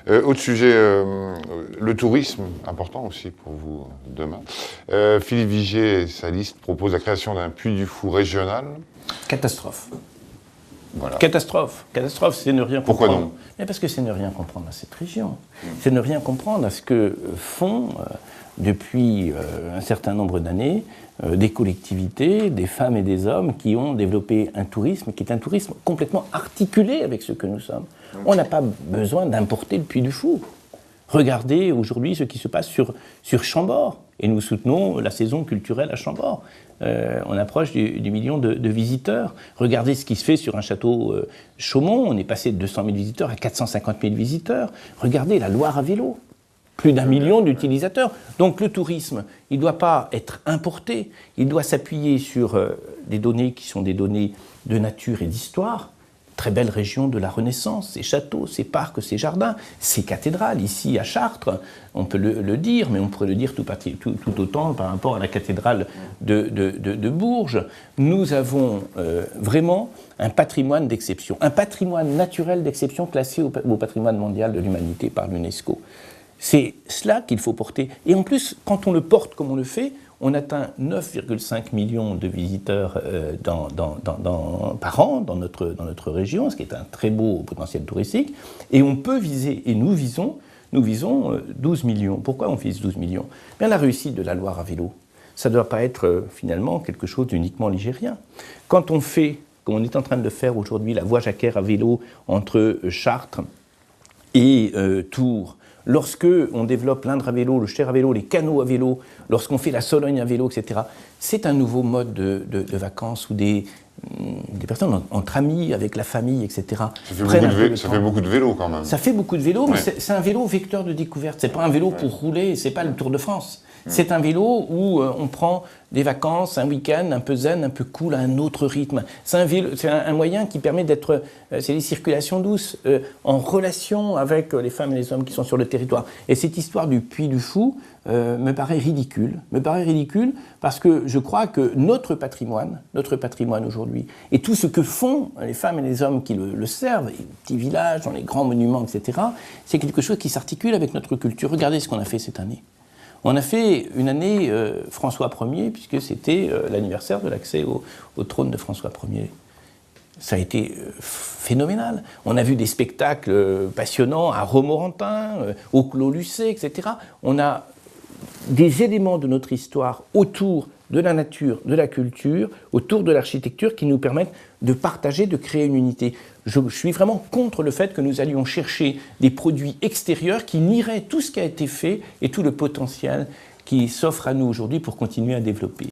Autre sujet, le tourisme, important aussi pour vous demain. Philippe Vigier et sa liste proposent la création d'un Puy du Fou régional. Catastrophe. Voilà. Catastrophe, c'est ne rien comprendre. Pourquoi non? Mais parce que c'est ne rien comprendre à cette région. C'est ne rien comprendre à ce que font, depuis un certain nombre d'années, des collectivités, des femmes et des hommes qui ont développé un tourisme qui est un tourisme complètement articulé avec ce que nous sommes. On n'a pas besoin d'importer le Puy du Fou. Regardez aujourd'hui ce qui se passe sur Chambord. Et nous soutenons la saison culturelle à Chambord. On approche du million de visiteurs. Regardez ce qui se fait sur un château Chaumont. On est passé de 200 000 visiteurs à 450 000 visiteurs. Regardez la Loire à vélo. Plus d'1 million d'utilisateurs. Donc le tourisme, il ne doit pas être importé. Il doit s'appuyer sur des données qui sont des données de nature et d'histoire. Très belle région de la Renaissance, ses châteaux, ses parcs, ses jardins, ses cathédrales. Ici, à Chartres, on peut le dire, mais on pourrait le dire tout autant par rapport à la cathédrale de Bourges. Nous avons vraiment un patrimoine d'exception, un patrimoine naturel d'exception classé au patrimoine mondial de l'humanité par l'UNESCO. C'est cela qu'il faut porter. Et en plus, quand on le porte comme on le fait, on atteint 9,5 millions de visiteurs par an dans notre région, ce qui est un très beau potentiel touristique. Et on peut viser, et nous visons 12 millions. Pourquoi on vise 12 millions? Bien, la réussite de la Loire à vélo, ça ne doit pas être finalement quelque chose d'uniquement ligérien. Quand on fait, comme on est en train de le faire aujourd'hui, la voie Jacquère à vélo entre Chartres et Tours, lorsque on développe l'Indre à vélo, le Cher à vélo, les canots à vélo, lorsqu'on fait la Sologne à vélo, etc., c'est un nouveau mode de vacances où des personnes entre amis, avec la famille, etc. Ça fait beaucoup de vélo quand même. Ça fait beaucoup de vélo, mais c'est un vélo vecteur de découverte. C'est pas un vélo pour rouler, c'est pas le Tour de France. C'est un vélo où on prend des vacances, un week-end, un peu zen, un peu cool, à un autre rythme. C'est un moyen qui permet d'être, c'est des circulations douces, en relation avec les femmes et les hommes qui sont sur le territoire. Et cette histoire du Puy du Fou me paraît ridicule. Parce que je crois que notre patrimoine aujourd'hui, et tout ce que font les femmes et les hommes qui le servent, les petits villages, dans les grands monuments, etc., c'est quelque chose qui s'articule avec notre culture. Regardez ce qu'on a fait cette année. On a fait une année François Ier, puisque c'était l'anniversaire de l'accès au trône de François Ier. Ça a été phénoménal. On a vu des spectacles passionnants à Romorantin, au Clos Lucé, etc. On a des éléments de notre histoire autour de la nature, de la culture, autour de l'architecture qui nous permettent de partager, de créer une unité. Je suis vraiment contre le fait que nous allions chercher des produits extérieurs qui nieraient tout ce qui a été fait et tout le potentiel qui s'offre à nous aujourd'hui pour continuer à développer.